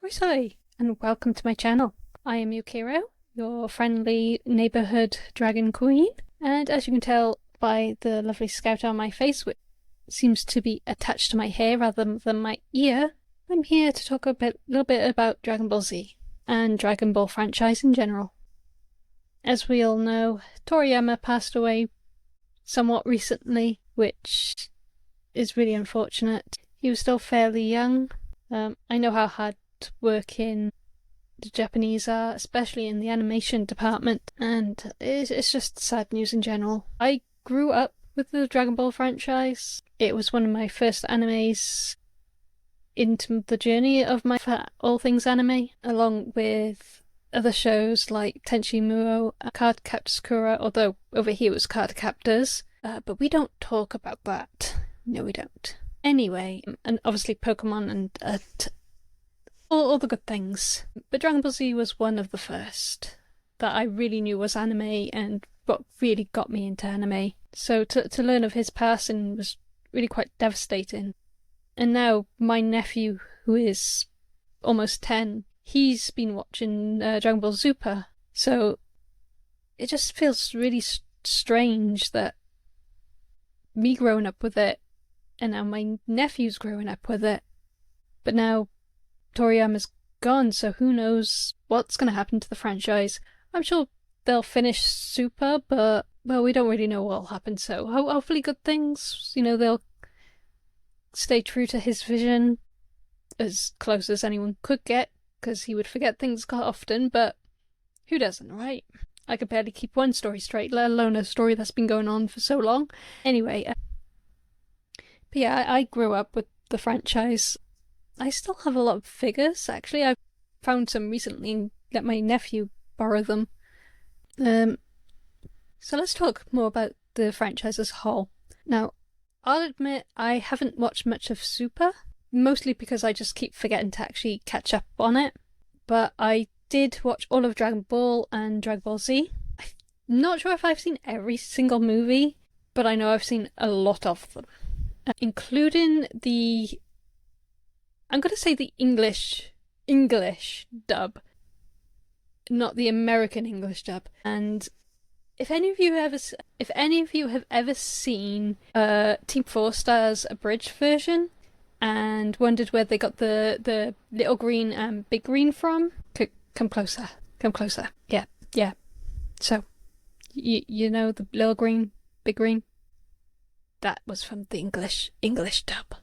Hi, and welcome to my channel. I am Yukiro, your friendly neighbourhood dragon queen, and as you can tell by the lovely scout on my face, which seems to be attached to my hair rather than my ear, I'm here to talk a little bit about Dragon Ball Z, and Dragon Ball franchise in general. As we all know, Toriyama passed away somewhat recently, which is really unfortunate. He was still fairly young. I know how hard working the Japanese are, especially in the animation department, and it's just sad news in general. I grew up with the Dragon Ball franchise. It was one of my first animes into the journey of my all things anime, along with other shows like Tenchi Muyo, Card Captor Sakura, although over here it was Card Captors, but we don't talk about that. No, we don't. Anyway, and obviously Pokemon and all the good things. But Dragon Ball Z was one of the first that I really knew was anime and what really got me into anime. So to learn of his passing was really quite devastating. And now my nephew, who is almost 10, he's been watching Dragon Ball Super. So it just feels really strange that me growing up with it, and now my nephew's growing up with it. But now Toriyama's gone, so who knows what's going to happen to the franchise. I'm sure they'll finish Super, but, well, we don't really know what'll happen, so hopefully good things. You know, they'll stay true to his vision as close as anyone could get, because he would forget things quite often, but who doesn't, right? I could barely keep one story straight, let alone a story that's been going on for so long. Anyway, but yeah, I grew up with the franchise. I still have a lot of figures, actually. I found some recently and let my nephew borrow them. So let's talk more about the franchise as a whole. Now, I'll admit I haven't watched much of Super, mostly because I just keep forgetting to actually catch up on it. But I did watch all of Dragon Ball and Dragon Ball Z. I'm not sure if I've seen every single movie, but I know I've seen a lot of them. Including the, I'm going to say the English dub, not the American English dub. And if any of you have ever seen Team 4 Star's abridged version and wondered where they got the little green and big green from, come closer. Yeah. So, you know the little green, big green? That was from the English dub.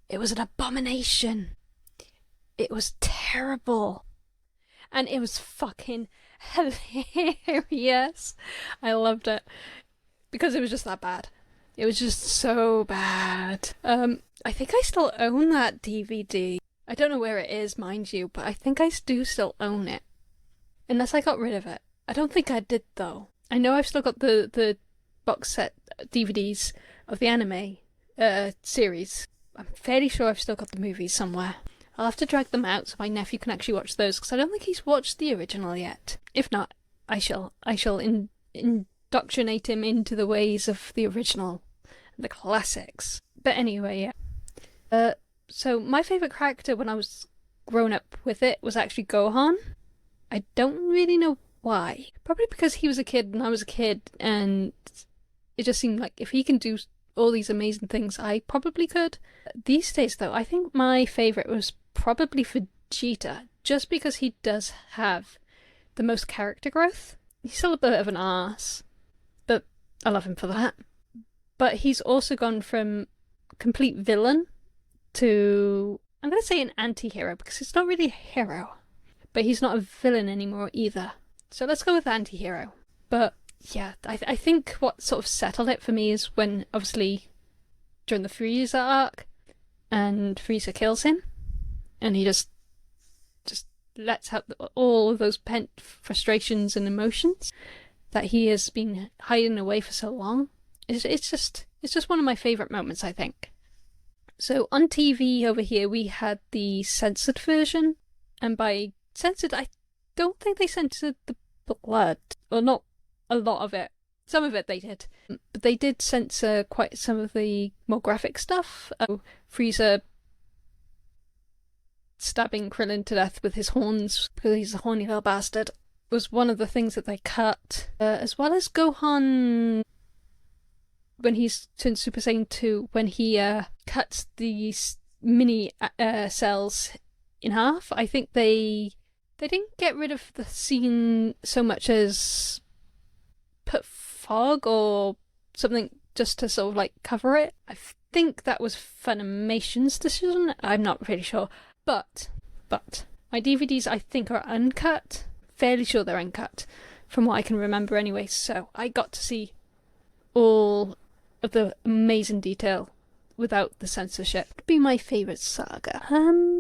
It was an abomination. It was terrible. And it was fucking hilarious. I loved it. Because it was just that bad. It was just so bad. I think I still own that DVD. I don't know where it is, mind you, but I think I do still own it. Unless I got rid of it. I don't think I did, though. I know I've still got the box set DVDs of the anime series. I'm fairly sure I've still got the movies somewhere. I'll have to drag them out so my nephew can actually watch those, because I don't think he's watched the original yet. If not, I shall indoctrinate him into the ways of the original, the classics. But anyway, yeah. So my favourite character when I was growing up with it was actually Gohan. I don't really know why. Probably because he was a kid and I was a kid, and it just seemed like if he can do all these amazing things, I probably could. These days, though, I think my favourite was probably Vegeta, just because he does have the most character growth. He's still a bit of an arse, but I love him for that. But he's also gone from complete villain to, I'm going to say, an anti-hero, because he's not really a hero, but he's not a villain anymore either. So let's go with anti-hero. But yeah, I think what sort of settled it for me is when, obviously, during the Frieza arc, and Frieza kills him, and he just lets out all of those pent frustrations and emotions that he has been hiding away for so long. It's just one of my favourite moments, I think. So on TV over here we had the censored version, and by censored I don't think they censored the blood, or not a lot of it. Some of it they did, but they did censor quite some of the more graphic stuff. Frieza stabbing Krillin to death with his horns because he's a horny little bastard was one of the things that they cut, as well as Gohan when he's turned Super Saiyan 2, when he cuts these mini cells in half. I think they didn't get rid of the scene so much as put fog or something just to sort of like cover it. I think that was Funimation's decision. I'm not really sure. But my DVDs I think are uncut. Fairly sure they're uncut, from what I can remember anyway. So I got to see all of the amazing detail without the censorship. It'd be my favourite saga.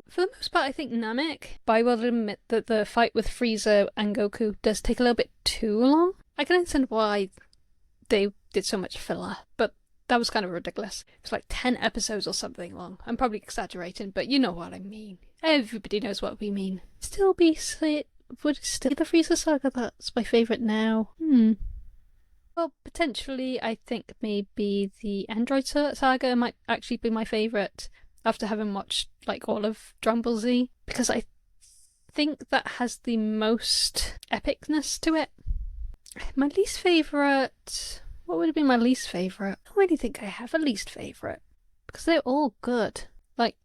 For the most part, I think Namek, but I will admit that the fight with Frieza and Goku does take a little bit too long. I can understand why they did so much filler, but that was kind of ridiculous. It was like 10 episodes or something long. I'm probably exaggerating, but you know what I mean. Everybody knows what we mean. Would it still be the Frieza saga that's my favourite now? Well, potentially, I think maybe the Android saga might actually be my favourite after having watched like all of Dragon Ball Z, because I think that has the most epicness to it. My least favourite... What would have been my least favourite? I don't really think I have a least favourite, because they're all good. Like,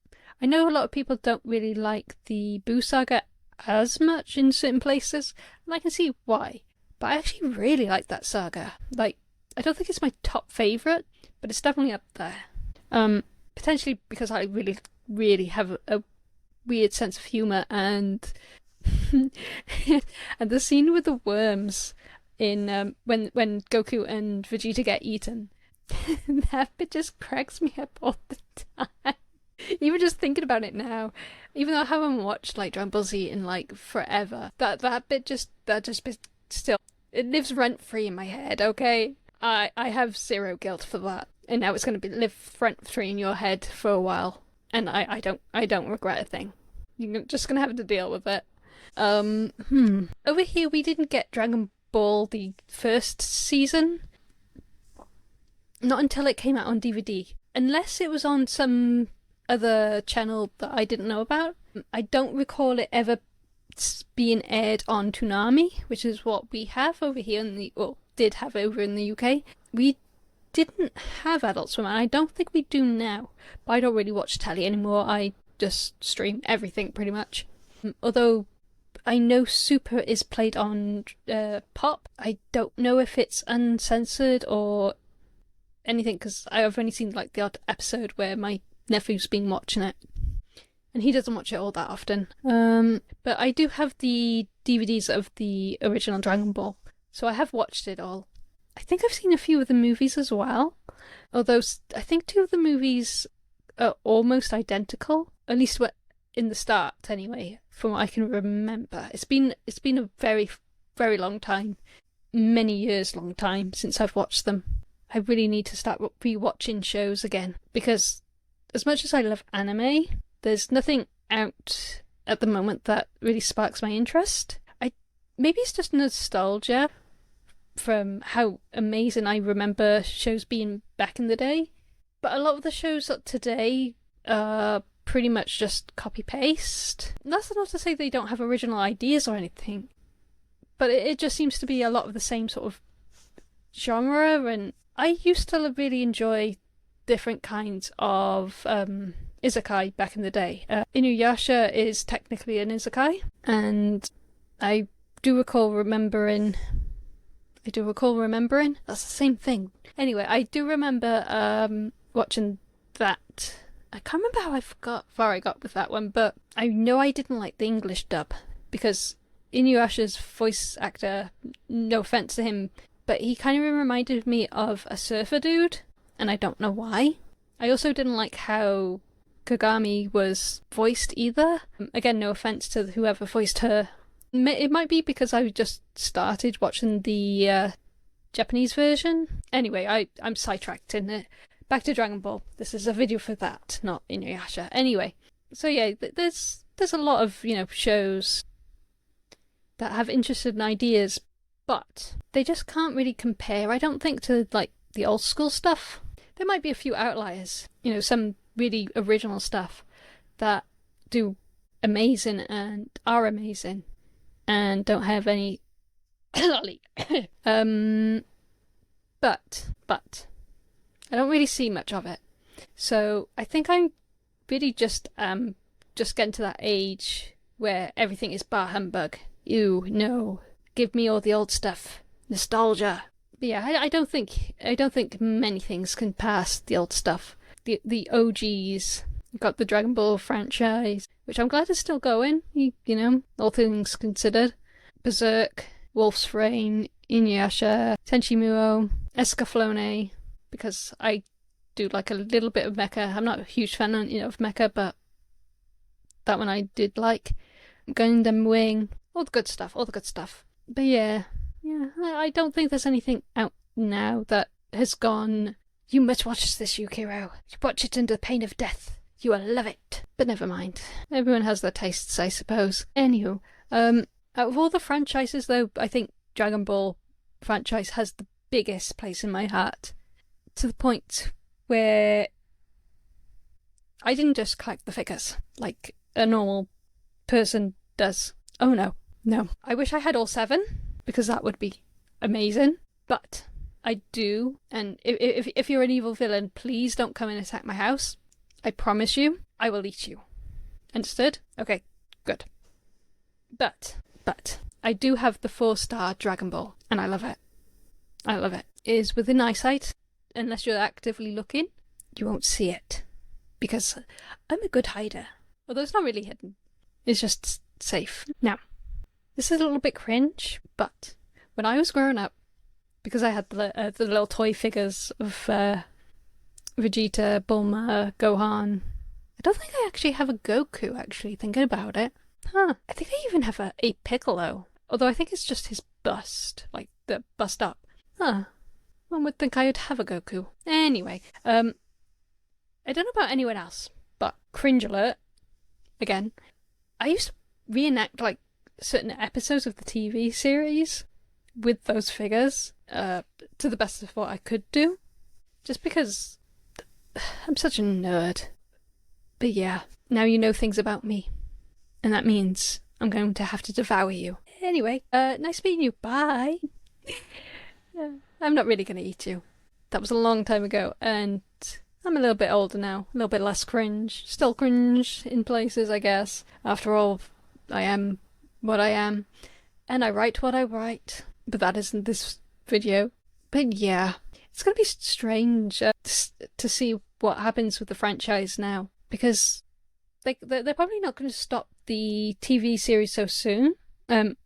I know a lot of people don't really like the Buu saga as much in certain places, and I can see why. But I actually really like that saga. Like, I don't think it's my top favourite, but it's definitely up there. Potentially because I really, really have a weird sense of humour, and and the scene with the worms in when Goku and Vegeta get eaten, that bit just cracks me up all the time. Even just thinking about it now, even though I haven't watched like Dragon Ball Z in like forever, that bit still, it lives rent free in my head. Okay, I have zero guilt for that, and now it's going to live rent free in your head for a while, and I don't regret a thing. You're just gonna have to deal with it. Over here we didn't get Dragon Ball the first season, not until it came out on DVD, unless it was on some other channel that I didn't know about. I don't recall it ever being aired on Toonami, which is what we have over here did have over in the UK. We didn't have Adult Swim, and I don't think we do now. But I don't really watch telly anymore. I just stream everything pretty much. Although I know Super is played on Pop. I don't know if it's uncensored or anything, because I've only seen like the odd episode where my nephew's been watching it, and he doesn't watch it all that often. But I do have the DVDs of the original Dragon Ball, so I have watched it all. I think I've seen a few of the movies as well, although I think 2 of the movies are almost identical, at least in the start anyway, from what I can remember. It's been a very, very long time, many years long time since I've watched them. I really need to start rewatching shows again, because as much as I love anime, there's nothing out at the moment that really sparks my interest. Maybe it's just nostalgia from how amazing I remember shows being back in the day. But a lot of the shows today are pretty much just copy-paste. That's not to say they don't have original ideas or anything, but it just seems to be a lot of the same sort of genre, and I used to really enjoy different kinds of isekai back in the day. Inuyasha is technically an isekai, and I do recall remembering... That's the same thing. Anyway, I do remember watching that. I can't remember how far I got with that one, but I know I didn't like the English dub, because Inuyasha's voice actor, no offense to him, but he kind of reminded me of a surfer dude, and I don't know why. I also didn't like how Kagami was voiced either. Again, no offense to whoever voiced her. It might be because I just started watching the Japanese version. Anyway, I'm sidetracked in it. Back to Dragon Ball. This is a video for that, not Inuyasha. Anyway, so yeah, there's a lot of, shows that have interesting ideas, but they just can't really compare, I don't think, to like the old school stuff. There might be a few outliers, some really original stuff that do amazing and are amazing and don't have any but I don't really see much of it. So I think I'm really just getting to that age where everything is bar humbug. Ew, no. Give me all the old stuff. Nostalgia. But yeah, I don't think many things can pass the old stuff. The OGs. You've got the Dragon Ball franchise, which I'm glad is still going, you know, all things considered. Berserk, Wolf's Rain, Inuyasha, Tenchi Muyo, Escaflowne, because I do like a little bit of mecha. I'm not a huge fan of mecha, but that one I did like. Gundam Wing, all the good stuff. But yeah, I don't think there's anything out now that has gone, you must watch this, Yukiro. Watch it under the pain of death. You will love it. But never mind. Everyone has their tastes, I suppose. Anywho, out of all the franchises though, I think Dragon Ball franchise has the biggest place in my heart. To the point where I didn't just collect the figures like a normal person does. Oh no. I wish I had all 7 because that would be amazing. But I do, and if you're an evil villain, please don't come and attack my house. I promise you, I will eat you. Understood? Okay, good. But I do have the 4-star Dragon Ball, and I love it. It is within eyesight. Unless you're actively looking, you won't see it. Because I'm a good hider. Although it's not really hidden. It's just safe. Now, this is a little bit cringe, but when I was growing up, because I had the little toy figures of Vegeta, Bulma, Gohan. I don't think I actually have a Goku, actually, thinking about it. I think I even have a Piccolo. Although I think it's just his bust, like the bust up. One would think I would have a Goku. Anyway, I don't know about anyone else, but cringe alert. Again, I used to reenact like certain episodes of the TV series with those figures to the best of what I could do. Just because I'm such a nerd. But yeah, now you know things about me. And that means I'm going to have to devour you. Anyway, nice meeting you. Bye. I'm not really going to eat you. That was a long time ago, and I'm a little bit older now. A little bit less cringe. Still cringe in places, I guess. After all, I am what I am. And I write what I write. But that isn't this video. But yeah, it's going to be strange to see what happens with the franchise now. Because they're probably not going to stop the TV series so soon. I'm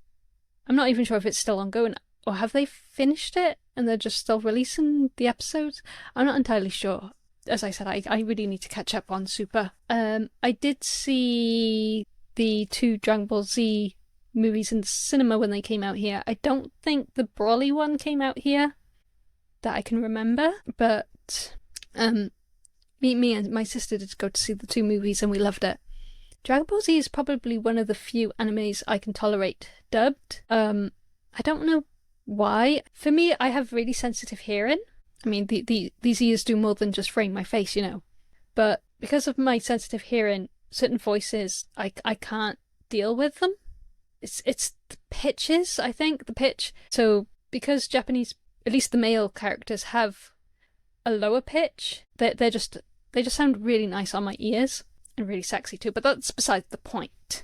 not even sure if it's still ongoing. Or have they finished it and they're just still releasing the episodes? I'm not entirely sure. As I said, I really need to catch up on Super. I did see the 2 Dragon Ball Z movies in the cinema when they came out here. I don't think the Broly one came out here that I can remember. But me and my sister did go to see the 2 movies and we loved it. Dragon Ball Z is probably one of the few animes I can tolerate dubbed. I don't know why. For me, I have really sensitive hearing. I mean, these ears do more than just frame my face, you know. But because of my sensitive hearing, certain voices, I can't deal with them. It's the pitches, I think, the pitch. So because Japanese, at least the male characters, have a lower pitch, they just sound really nice on my ears and really sexy too. But that's beside the point.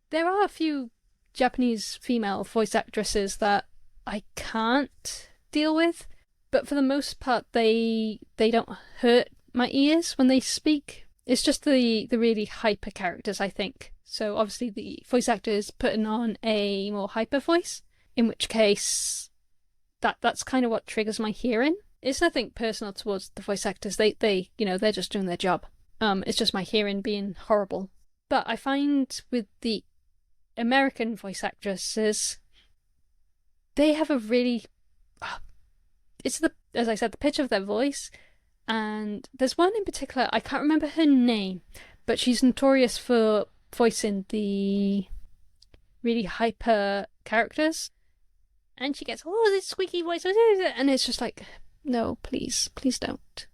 There are a few Japanese female voice actresses that I can't deal with, but for the most part they don't hurt my ears when they speak. It's just the really hyper characters, I think. So obviously the voice actor is putting on a more hyper voice, in which case that's kind of what triggers my hearing. It's nothing personal towards the voice actors. They you know, they're just doing their job. It's just my hearing being horrible. But I find with the American voice actresses, they have a really, it's as I said, the pitch of their voice. And there's one in particular, I can't remember her name, but she's notorious for voicing the really hyper characters. And she gets, this squeaky voice, and it's just like, no, please don't.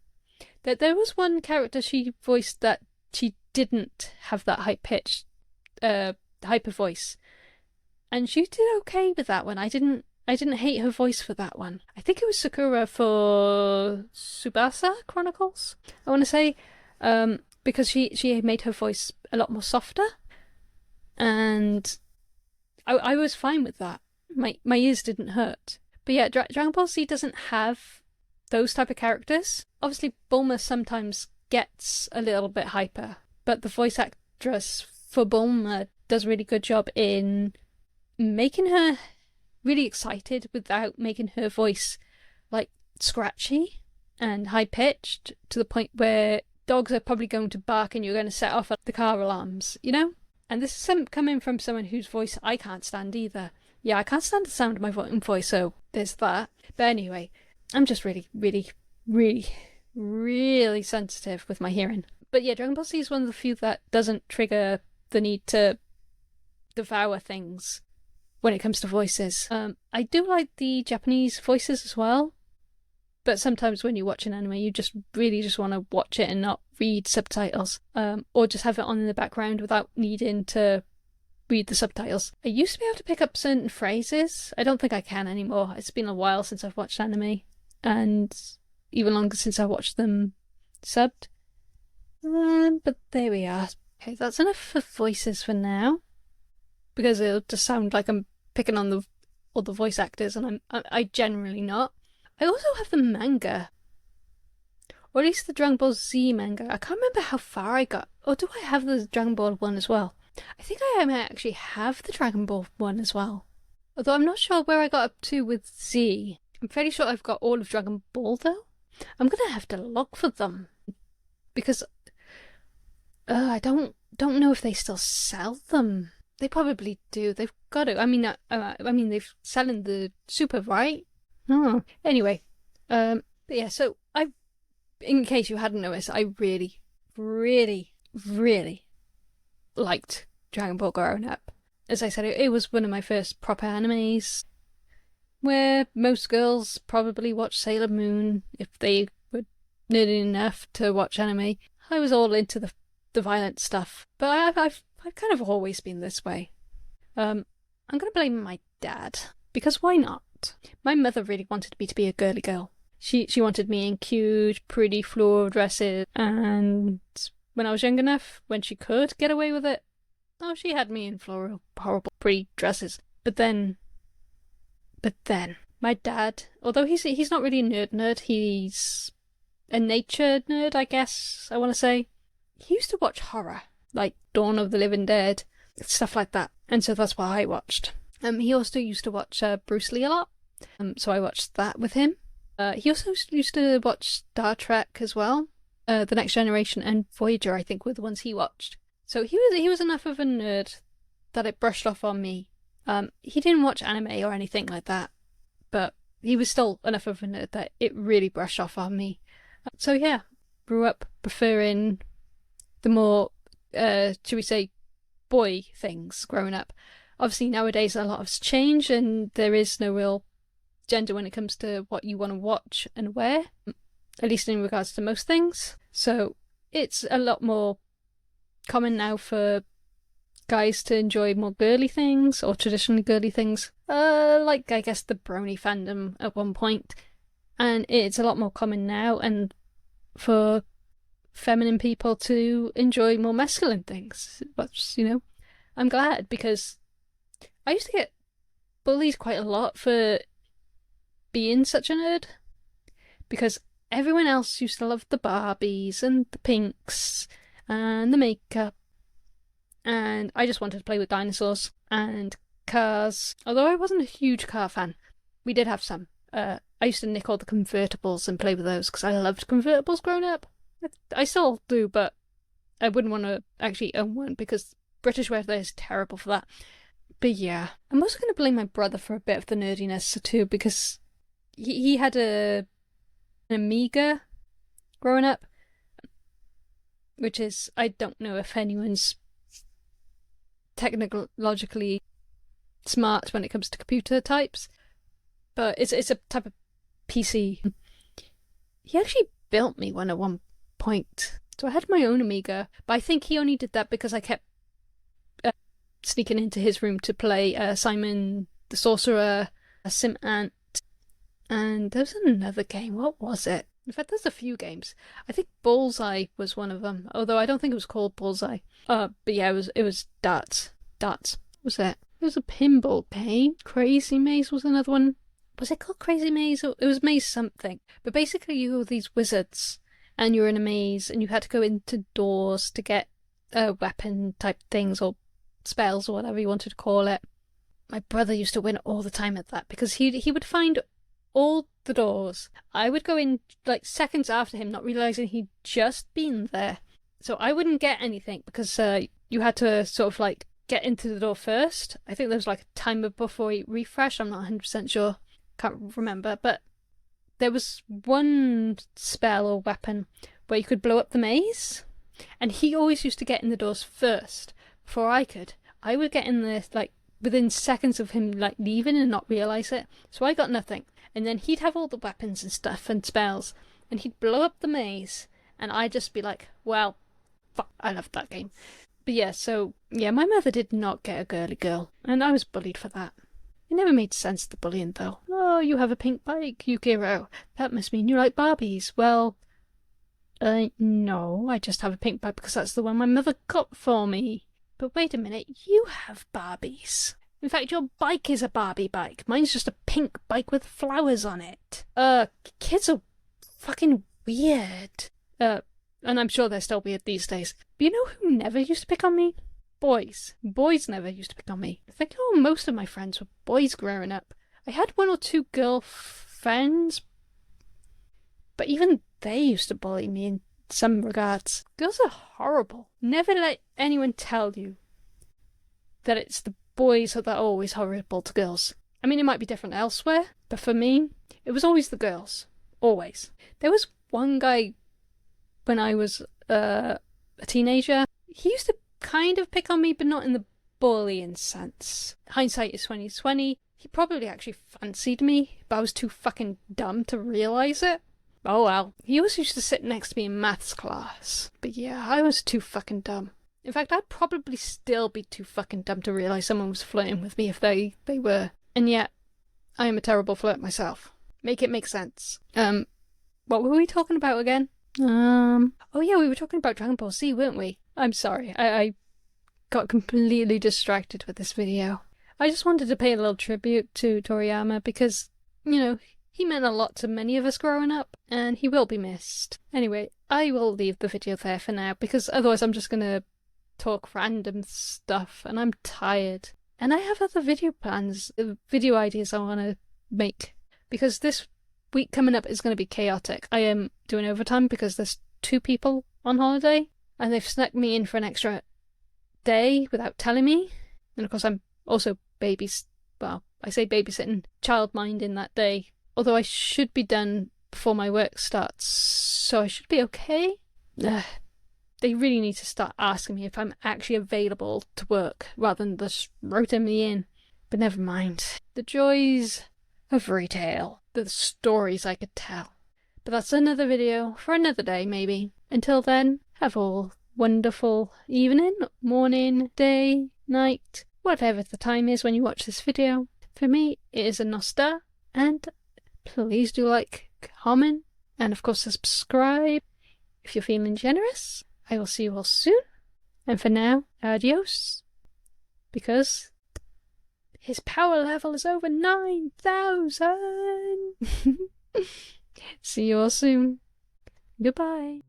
There was one character she voiced that she didn't have that high-pitched, hyper voice. And she did okay with that one. I didn't hate her voice for that one. I think it was Sakura for Tsubasa Chronicles, I want to say, because she made her voice a lot more softer, and I was fine with that. My ears didn't hurt. But yeah, Dragon Ball Z doesn't have those type of characters. Obviously, Bulma sometimes gets a little bit hyper, but the voice actress for Bulma does a really good job in making her really excited without making her voice like scratchy and high pitched to the point where dogs are probably going to bark and you're going to set off the car alarms, you know? And this is coming from someone whose voice I can't stand either. Yeah, I can't stand the sound of my own voice, so there's that. But anyway, I'm just really, really, really, really sensitive with my hearing. But yeah, Dragon Ball Z is one of the few that doesn't trigger the need to devour things when it comes to voices. I do like the Japanese voices as well, but sometimes when you watch an anime, you just really just want to watch it and not read subtitles, or just have it on in the background without needing to read the subtitles. I used to be able to pick up certain phrases. I don't think I can anymore. It's been a while since I've watched anime, and even longer since I watched them subbed. But there we are. Okay, that's enough for voices for now, because it'll just sound like I'm picking on all the voice actors, and I generally not. I also have the manga, or at least the Dragon Ball Z manga. I can't remember how far I got. Or do I have the Dragon Ball one as well? I think I might actually have the Dragon Ball one as well. Although I'm not sure where I got up to with Z. I'm fairly sure I've got all of Dragon Ball though. I'm gonna have to look for them, because I don't know if they still sell them. They probably do. They've got to. I mean, they've selling the Super, right? Oh, anyway, but yeah. So in case you hadn't noticed, I really, really, really liked Dragon Ball growing up. As I said, it was one of my first proper animes, where most girls probably watched Sailor Moon if they were nerdy enough to watch anime. I was all into the violent stuff, but I've kind of always been this way. I'm gonna blame my dad, because why not? My mother really wanted me to be a girly girl. She wanted me in cute, pretty floral dresses, and when I was young enough, when she could get away with it, she had me in floral, horrible, pretty dresses. But then, my dad, although he's not really a nerd, he's a nature nerd, I guess I want to say. He used to watch horror, like Dawn of the Living Dead, stuff like that, and so that's what I watched. He also used to watch Bruce Lee a lot, so I watched that with him. He also used to watch Star Trek as well. The Next Generation and Voyager, I think, were the ones he watched. So he was enough of a nerd that it brushed off on me. He didn't watch anime or anything like that, but he was still enough of a nerd that it really brushed off on me. So yeah, grew up preferring the more, should we say, boy things growing up. Obviously nowadays a lot has changed, and there is no real gender when it comes to what you want to watch and where, at least in regards to most things. So it's a lot more common now for guys to enjoy more girly things, or traditionally girly things, like I guess the brony fandom at one point, and it's a lot more common now, and for feminine people to enjoy more masculine things. But I'm glad, because I used to get bullied quite a lot for being such a nerd, because everyone else used to love the Barbies and the pinks and the makeup, and I just wanted to play with dinosaurs and cars. Although I wasn't a huge car fan, we did have some. I used to nick all the convertibles and play with those, because I loved convertibles growing up. I still do, but I wouldn't want to actually own one, because British weather is terrible for that. But yeah, I'm also going to blame my brother for a bit of the nerdiness too, because he had an Amiga growing up, which is, I don't know if anyone's technologically smart when it comes to computer types, but it's a type of PC. He actually built me one at one point. So I had my own Amiga, but I think he only did that because I kept sneaking into his room to play Simon the Sorcerer, Sim Ant, and there was another game. What was it? In fact, there's a few games. I think Bullseye was one of them, although I don't think it was called Bullseye. But yeah, it was darts. Darts. What was it? It was a pinball game. Crazy Maze was another one. Was it called Crazy Maze? Or it was Maze something. But basically you were these wizards and you were in a maze and you had to go into doors to get weapon type things or spells or whatever you wanted to call it. My brother used to win all the time at that because he would find all the doors. I would go in like seconds after him, not realising he'd just been there. So I wouldn't get anything because you had to sort of like get into the door first. I think there was like a timer before you refresh. I'm not 100% sure. Can't remember. But there was one spell or weapon where you could blow up the maze. And he always used to get in the doors first before I could. I would get in there like within seconds of him like leaving and not realise it. So I got nothing. And then he'd have all the weapons and stuff and spells. And he'd blow up the maze. And I'd just be like, well, fuck, I loved that game. But yeah, so, yeah, my mother did not get a girly girl. And I was bullied for that. It never made sense, the bullying, though. Oh, you have a pink bike, Yukiro. That must mean you like Barbies. Well, no, I just have a pink bike because that's the one my mother got for me. But wait a minute, you have Barbies. In fact, your bike is a Barbie bike. Mine's just a pink bike with flowers on it. Kids are fucking weird. And I'm sure they're still weird these days. But you know who never used to pick on me? Boys. Boys never used to pick on me. I think most of my friends were boys growing up. I had one or two girl friends, but even they used to bully me in some regards. Girls are horrible. Never let anyone tell you that it's the boys that are always horrible to girls. I mean, it might be different elsewhere, but for me, it was always the girls. Always. There was one guy when I was a teenager. He used to kind of pick on me, but not in the bullying sense. Hindsight is 20/20. He probably actually fancied me, but I was too fucking dumb to realise it. Oh well. He always used to sit next to me in maths class. But yeah, I was too fucking dumb. In fact, I'd probably still be too fucking dumb to realise someone was flirting with me if they were. And yet, I am a terrible flirt myself. Make it make sense. What were we talking about again? Oh yeah, we were talking about Dragon Ball Z, weren't we? I'm sorry, I got completely distracted with this video. I just wanted to pay a little tribute to Toriyama because, you know, he meant a lot to many of us growing up, and he will be missed. Anyway, I will leave the video there for now, because otherwise I'm just gonna talk random stuff, and I'm tired. And I have other video plans, video ideas I want to make, because this week coming up is going to be chaotic. I am doing overtime because there's 2 people on holiday, and they've snuck me in for an extra day without telling me. And of course I'm also babysitting, childminding that day. Although I should be done before my work starts, so I should be okay. They really need to start asking me if I'm actually available to work, rather than just routing me in. But never mind. The joys of retail. The stories I could tell. But that's another video for another day, maybe. Until then, have a wonderful evening, morning, day, night, whatever the time is when you watch this video. For me, it is a Nosta, and please do like, comment, and of course subscribe if you're feeling generous. I will see you all soon, and for now, adios, because his power level is over 9,000! See you all soon. Goodbye.